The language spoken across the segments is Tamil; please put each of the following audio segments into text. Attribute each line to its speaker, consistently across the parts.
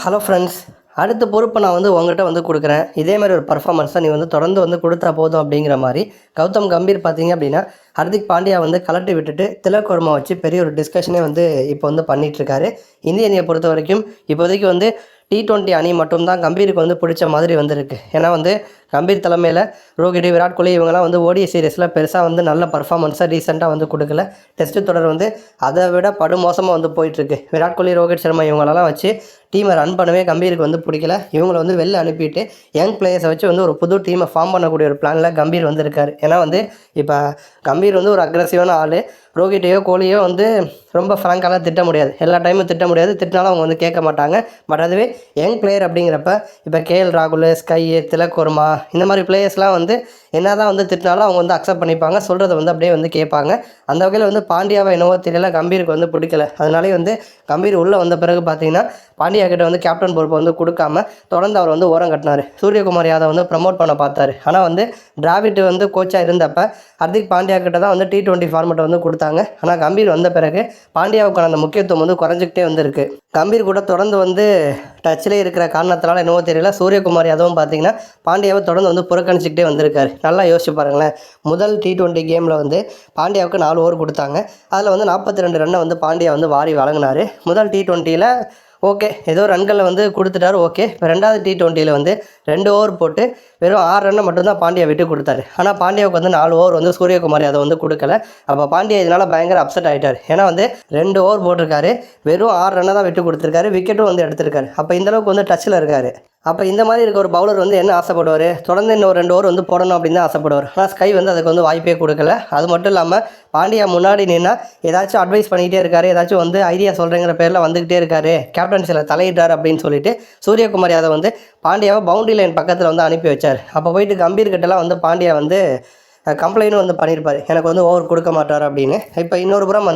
Speaker 1: ஹலோ ஃப்ரெண்ட்ஸ், அடுத்த பொறுப்பை நான் உங்கள்கிட்ட கொடுக்குறேன். இதே மாதிரி ஒரு பர்ஃபார்மன்ஸை நீ தொடர்ந்து கொடுத்தா போதும் அப்படிங்கிற மாதிரி கௌதம் கம்பீர் பார்த்தீங்க அப்படின்னா, ஹர்திக் பாண்டியா கலட்டி விட்டுட்டு திலக் வர்மா வச்சு பெரிய ஒரு டிஸ்கஷனே இப்போ பண்ணிகிட்ருக்காரு. இந்திய அணியை பொறுத்த வரைக்கும் இப்போதைக்கு T20 அணி மட்டும்தான் கம்பீருக்கு பிடிச்ச மாதிரி வந்திருக்கு. ஏன்னா கம்பீர் தலைமையில் ரோஹித், விராட் கோலி இவங்கெல்லாம் ஓடிஐ சீரீஸில் பெருசாக நல்ல பர்ஃபார்மன்ஸாக ரீசெண்டாக கொடுக்கல. டெஸ்ட்டு தொடர் அதை விட படுமோசமாக போயிட்டுருக்கு. விராட் கோலி, ரோஹித் சர்மா இவங்களெல்லாம் வச்சு டீமை ரன் பண்ணவே கம்பீருக்கு பிடிக்கல. இவங்களை வெளில அனுப்பிட்டு யங் பிளேயர்ஸை வச்சு ஒரு புது டீமை ஃபார்ம் பண்ணக்கூடிய ஒரு பிளானில் கம்பீர் இருக்கார். ஏன்னா இப்போ கம்பீர் ஒரு அக்ரெசிவான ஆள். ரோஹிட்டையோ கோலியோ ரொம்ப ஃப்ராங்காலாம் திட்ட முடியாது. எல்லா டைமும் திட்ட முடியாது. திட்டினாலும் அவங்க கேட்க மாட்டாங்க. பட் அதுவே யங் பிளேயர் அப்படிங்கிறப்ப இப்போ KL ராகுல், ஸ்கை, திலக் வர்மா இந்த மாதிரி பிளேயர்ஸ்லாம் என்ன தான் திட்டினாலும் அவங்க அக்செப்ட் பண்ணிப்பாங்க. சொல்கிறத அப்படியே கேட்பாங்க. அந்த வகையில் பாண்டியாவை என்னவோ தெரியல, கம்பீருக்கு பிடிக்கல. அதனாலே கம்பீர் உள்ளே வந்த பிறகு பார்த்தீங்கன்னா பாண்டியா கிட்ட கேப்டன் பொறுப்பை கொடுக்காம தொடர்ந்து அவர் ஓரம் கட்டினார். சூரியகுமார் யாதவ் ப்ரமோட் பண்ண பார்த்தாரு. ஆனால் டிராவிட் கோச்சாக இருந்தப்போ ஹர்திக் பாண்டியா கிட்ட தான் T20 ஃபார்மெட்டை கொடுத்தாங்க. ஆனால் கம்பீர் வந்த பிறகு பாண்டியாவுக்கான அந்த முக்கியத்துவம் குறைஞ்சிக்கிட்டே இருக்குது. கம்பீர் கூட தொடர்ந்து டச்சிலே இருக்கிற காரணத்தினால என்னவோ தெரியல, சூரியகுமார் யாதவும் பார்த்தீங்கன்னா பாண்டியாவை தொடர்ந்து புறக்கணிச்சிக்கிட்டே வந்திருக்காரு. நல்லா யோசிச்சு பாருங்களேன். முதல் T20 கேமில் பாண்டியாவுக்கு 4 ஓவர் கொடுத்தாங்க. அதில் 42 ரன்னை பாண்டியா வாரி வழங்கினார். முதல் T20யில் ஓகே, ஏதோ ரன்களில் கொடுத்துட்டாரு. ஓகே, இப்போ ரெண்டாவது T20யில் 2 ஓவர் போட்டு வெறும் 6 ரன்னை மட்டும்தான் பாண்டியா விட்டு கொடுத்தாரு. ஆனால் பாண்டியாவுக்கு 4 ஓவர் சூரியகுமார் அதை கொடுக்கல. அப்போ பாண்டியா இதனால் பயங்கர அப்செட் ஆகிட்டார். ஏன்னா 2 ஓவர் போட்டிருக்காரு, வெறும் 6 ரன்னை தான் விட்டு கொடுத்துருக்காரு, விக்கெட்டும் எடுத்திருக்காரு. அப்போ இந்தளவுக்கு டச்சில் இருக்கார். அப்போ இந்த மாதிரி இருக்க ஒரு பவுலர் என்ன ஆசைப்படுவார், தொடர்ந்து இன்னும் 2 ஓவர் போடணும் அப்படின்னு தான் ஆசைப்படுவார். ஆனால் ஸ்கை அதுக்கு வாய்ப்பே கொடுக்கல. அது மட்டும் இல்லாமல் பாண்டியா முன்னாடி நின்னா ஏதாச்சும் அட்வைஸ் பண்ணிக்கிட்டே இருக்காரு, ஏதாச்சும் ஐடியா சொல்கிறேங்கிற பேரில் வந்துக்கிட்டே இருக்காரு, கேப்டன்சியில் தலையிட்டார் அப்படின்னு சொல்லிட்டு சூரியகுமார் யாதவ் பாண்டியாவை பவுண்டரி லைன் பக்கத்தில் அனுப்பி வச்சார். அப்போ போயிட்டு கம்பீர் கிட்டலாம் பாண்டியா கம்ப்ளைண்ட்டும் பண்ணியிருப்பார், எனக்கு ஓவர் கொடுக்க மாட்டார் அப்படின்னு. இப்போ இன்னொரு புறம்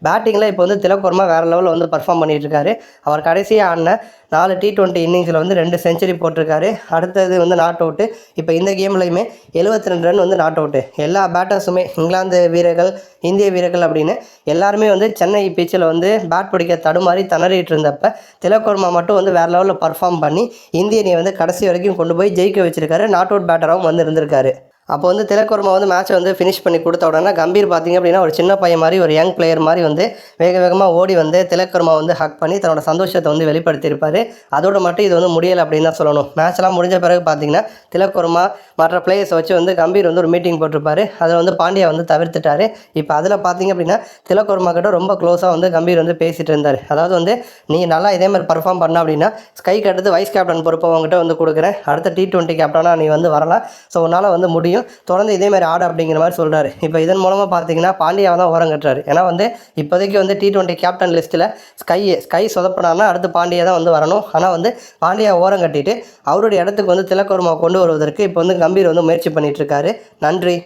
Speaker 1: பேட்டிங்கில் இப்போ திலக் வர்மா வேறு லெவலில் பர்ஃபார்ம் பண்ணிகிட்ருக்காரு. அவர் கடைசியாக ஆடின 4 T20 இன்னிங்ஸில் 2 செஞ்சுரி போட்டிருக்காரு. அடுத்தது நாட் அவுட்டு. இப்போ இந்த கேம்லையுமே 72 ரன் நாட் அவுட்டு. எல்லா பேட்டர்ஸுமே இங்கிலாந்து வீரர்கள், இந்திய வீரர்கள் அப்படின்னு எல்லாருமே சென்னை பிச்சில் பேட் பிடிக்க தடுமாறி திணறிட்டு இருந்தப்போ திலக் வர்மா மட்டும் வேறு லெவலில் பர்ஃபார்ம் பண்ணி இந்திய அணியை கடைசி வரைக்கும் கொண்டு போய் ஜெயிக்க வச்சிருக்காரு. நாட் அவுட் பேட்டராகவும் இருந்திருக்காரு. அப்போ திலக் வர்மா மேட்சை ஃபினிஷ் பண்ணி கொடுத்த உடனே கம்பீர் பார்த்திங்க அப்படின்னா ஒரு சின்ன பையன் மாதிரி, ஒரு யங் பிளேயர் மாதிரி வேக வேகமாக ஓடி திலக் வர்மா ஹக் பண்ணி தன்னோட சந்தோஷத்தை வெளிப்படுத்தியிருப்பார். அதோடு மட்டும் இது முடியலை அப்படின்னு தான் சொல்லணும். மேட்ச்லாம் முடிஞ்ச பிறகு பார்த்திங்கன்னா திலக் வர்மா மற்ற பிளேயர்ஸை வச்சு கம்பீர் ஒரு மீட்டிங் போட்டிருப்பார். அதில் பாண்டியா தவிர்த்துட்டார். இப்போ அதில் பார்த்திங்க அப்படின்னா திலக் வர்மா கிட்ட ரொம்ப க்ளோஸாக கம்பீர் பேசிகிட்டு இருந்தார். அதாவது நீ நல்லா இதே மாதிரி பர்ஃபார்ம் பண்ண அப்படின்னா ஸ்கைக்கு அடுத்து வைஸ் கேப்டன் பொறுப்பை அவங்ககிட்ட கொடுக்குறேன், அடுத்த T20 கேப்டனாக நீ வரலாம், ஸோ உன்னால் முடியும், தொடர்ந்து இதே மாதிரி ஆடு அப்படிங்கிற மாதிரி சொல்கிறாரு. இப்போ இதன் மூலமாக பார்த்தீங்கன்னா பாண்டியாவை தான் ஓரம் கட்டுறாரு. ஏன்னா இப்போதைக்கு T20 கேப்டன் லிஸ்ட்டில் ஸ்கை சொதப்படாமல் அடுத்து பாண்டியா தான் வரணும். ஆனால் பாண்டியா ஓரம் கட்டிட்டு அவருடைய இடத்துக்கு திலக் வர்மா கொண்டு வருவதற்கு இப்போ கம்பீர் முயற்சி பண்ணிகிட்ருக்காரு. நன்றி.